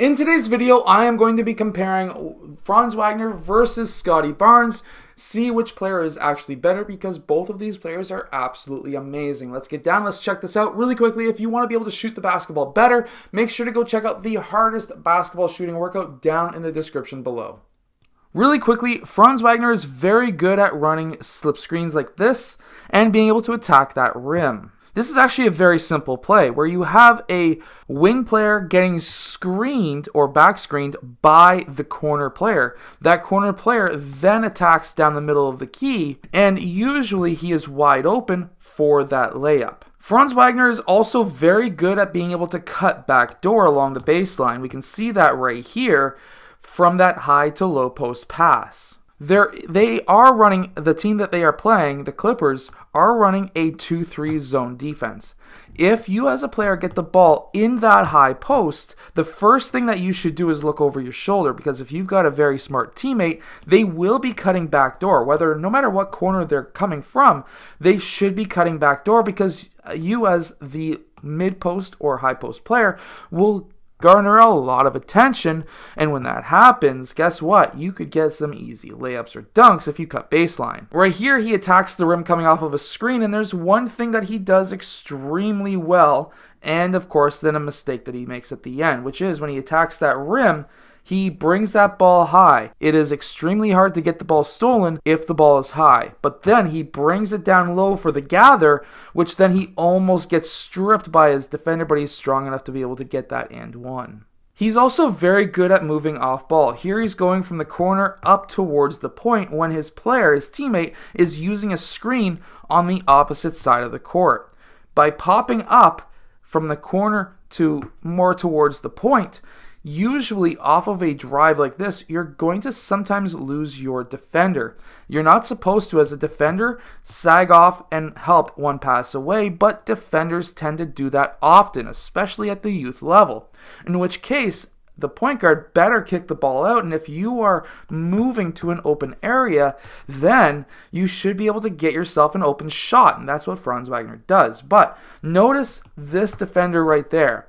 In today's video, I am going to be comparing Franz Wagner versus Scottie Barnes. See which player is actually better because both of these players are absolutely amazing. Let's get down, let's check this out really quickly. If you want to be able to shoot the basketball better, make sure to go check out the hardest basketball shooting workout down in the description below. Really quickly, Franz Wagner is very good at running slip screens like this and being able to attack that rim. This is actually a very simple play where you have a wing player getting screened or back screened by the corner player. That corner player then attacks down the middle of the key, and usually he is wide open for that layup. Franz Wagner is also very good at being able to cut backdoor along the baseline. We can see that right here from that high to low post pass. They are running, the team that they are playing, the Clippers, are running a 2-3 zone defense. If you as a player get the ball in that high post, the first thing that you should do is look over your shoulder, because if you've got a very smart teammate, they will be cutting backdoor. No matter what corner they're coming from, they should be cutting backdoor because you as the mid post or high post player will garner a lot of attention, and when that happens, guess what? You could get some easy layups or dunks if you cut baseline. Right here, he attacks the rim coming off of a screen, and there's one thing that he does extremely well, and of course, then a mistake that he makes at the end, which is when he attacks that rim, he brings that ball high. It is extremely hard to get the ball stolen if the ball is high. But then he brings it down low for the gather, which then he almost gets stripped by his defender, but he's strong enough to be able to get that and one. He's also very good at moving off ball. Here he's going from the corner up towards the point when his player, his teammate, is using a screen on the opposite side of the court. By popping up from the corner to more towards the point, usually off of a drive like this, you're going to sometimes lose your defender. You're not supposed to, as a defender, sag off and help one pass away, but defenders tend to do that often, especially at the youth level. In which case, the point guard better kick the ball out, and if you are moving to an open area, then you should be able to get yourself an open shot, and that's what Franz Wagner does. But notice this defender right there.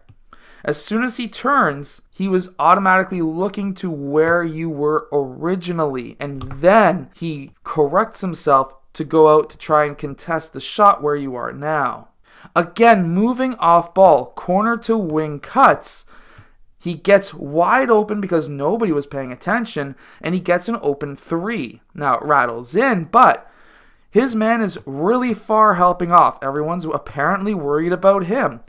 As soon as he turns, he was automatically looking to where you were originally, and then he corrects himself to go out to try and contest the shot where you are now. Again, moving off ball, corner to wing cuts, he gets wide open because nobody was paying attention, and he gets an open three. Now it rattles in, but his man is really far helping off. Everyone's apparently worried about him.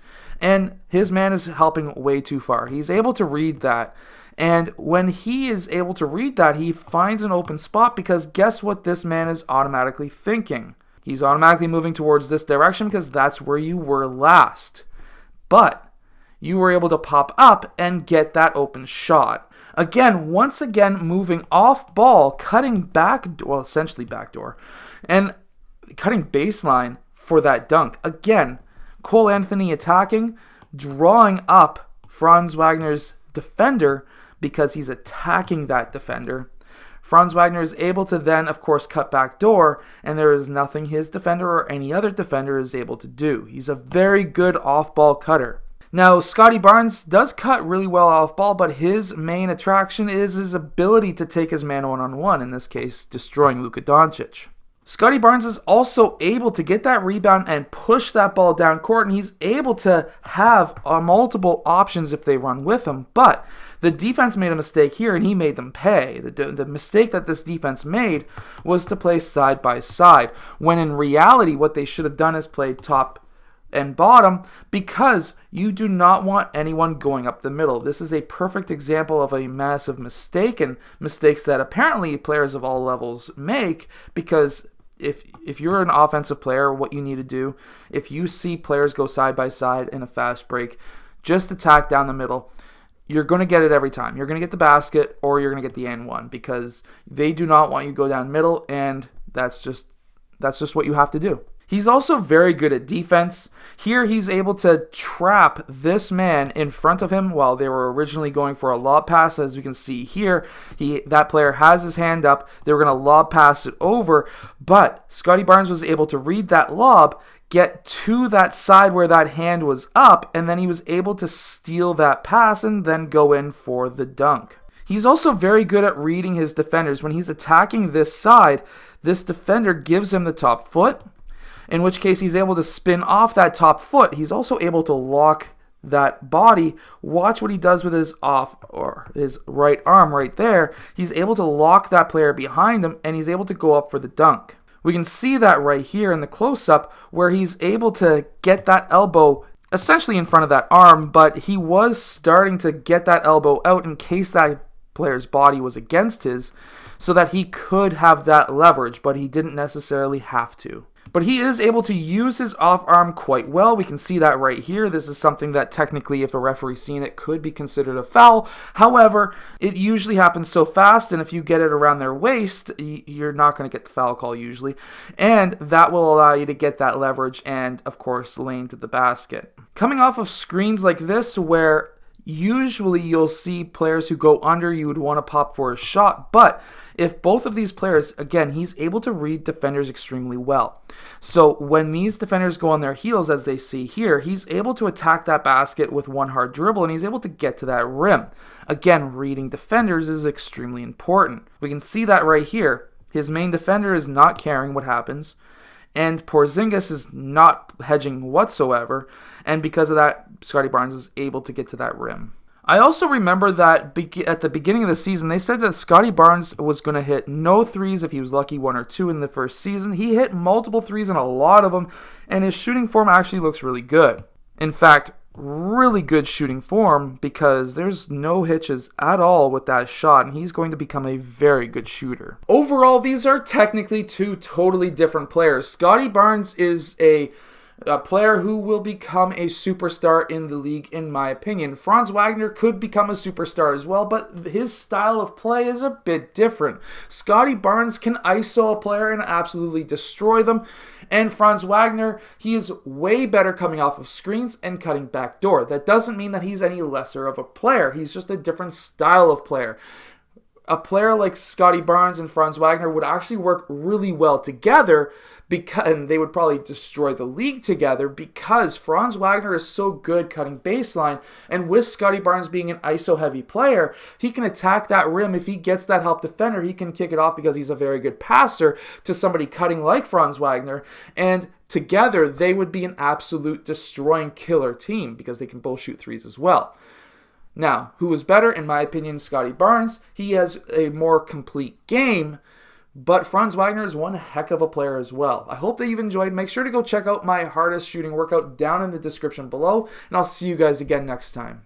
And his man is helping way too far. He's able to read that. And when he is able to read that, he finds an open spot because guess what this man is automatically thinking? He's automatically moving towards this direction because that's where you were last. But you were able to pop up and get that open shot. Again, once again, moving off ball, cutting back, well, essentially backdoor, and cutting baseline for that dunk. Again, Cole Anthony attacking, drawing up Franz Wagner's defender because he's attacking that defender. Franz Wagner is able to then, of course, cut back door, and there is nothing his defender or any other defender is able to do. He's a very good off-ball cutter. Now, Scottie Barnes does cut really well off ball, but his main attraction is his ability to take his man one-on-one, in this case, destroying Luka Doncic. Scottie Barnes is also able to get that rebound and push that ball down court, and he's able to have multiple options if they run with him. But the defense made a mistake here, and he made them pay. The mistake that this defense made was to play side by side, when in reality what they should have done is play top and bottom, because you do not want anyone going up the middle. This is a perfect example of a massive mistake, and mistakes that apparently players of all levels make, because if you're an offensive player, what you need to do, if you see players go side by side in a fast break, just attack down the middle. You're going to get it every time. You're going to get the basket or you're going to get the and one, because they do not want you to go down middle, and that's just what you have to do. He's also very good at defense. Here he's able to trap this man in front of him while they were originally going for a lob pass. As you can see here, that player has his hand up. They were going to lob pass it over, but Scottie Barnes was able to read that lob, get to that side where that hand was up, and then he was able to steal that pass and then go in for the dunk. He's also very good at reading his defenders. When he's attacking this side, this defender gives him the top foot, in which case he's able to spin off that top foot. He's also able to lock that body. Watch what he does with his his right arm right there. He's able to lock that player behind him, and he's able to go up for the dunk. We can see that right here in the close-up where he's able to get that elbow essentially in front of that arm, but he was starting to get that elbow out in case that player's body was against his, so that he could have that leverage, but he didn't necessarily have to. But he is able to use his off arm quite well. We can see that right here. This is something that technically, if a referee's seen it, could be considered a foul. However, it usually happens so fast, and if you get it around their waist, you're not going to get the foul call usually. And that will allow you to get that leverage and, of course, lane to the basket. Coming off of screens like this, where usually you'll see players who go under, you would want to pop for a shot, but if both of these players, again, he's able to read defenders extremely well. So when these defenders go on their heels, as they see here, he's able to attack that basket with one hard dribble, and he's able to get to that rim. Again, reading defenders is extremely important. We can see that right here. His main defender is not caring what happens, and Porzingis is not hedging whatsoever, and because of that, Scottie Barnes is able to get to that rim. I also remember that at the beginning of the season, they said that Scottie Barnes was going to hit no threes if he was lucky, 1 or 2 in the first season. He hit multiple threes and a lot of them, and his shooting form actually looks really good. In fact, really good shooting form, because there's no hitches at all with that shot, and he's going to become a very good shooter. Overall, these are technically two totally different players. Scottie Barnes is a player who will become a superstar in the league, in my opinion. Franz Wagner could become a superstar as well, but his style of play is a bit different. Scottie Barnes can ISO a player and absolutely destroy them, and Franz Wagner, he is way better coming off of screens and cutting backdoor. That doesn't mean that he's any lesser of a player. He's just a different style of player. A player like Scottie Barnes and Franz Wagner would actually work really well together, and they would probably destroy the league together, because Franz Wagner is so good cutting baseline, and with Scottie Barnes being an ISO-heavy player, he can attack that rim. If he gets that help defender, he can kick it off because he's a very good passer to somebody cutting like Franz Wagner, and together they would be an absolute destroying killer team because they can both shoot threes as well. Now, who is better? In my opinion, Scottie Barnes. He has a more complete game, but Franz Wagner is one heck of a player as well. I hope that you've enjoyed. Make sure to go check out my hardest shooting workout down in the description below, and I'll see you guys again next time.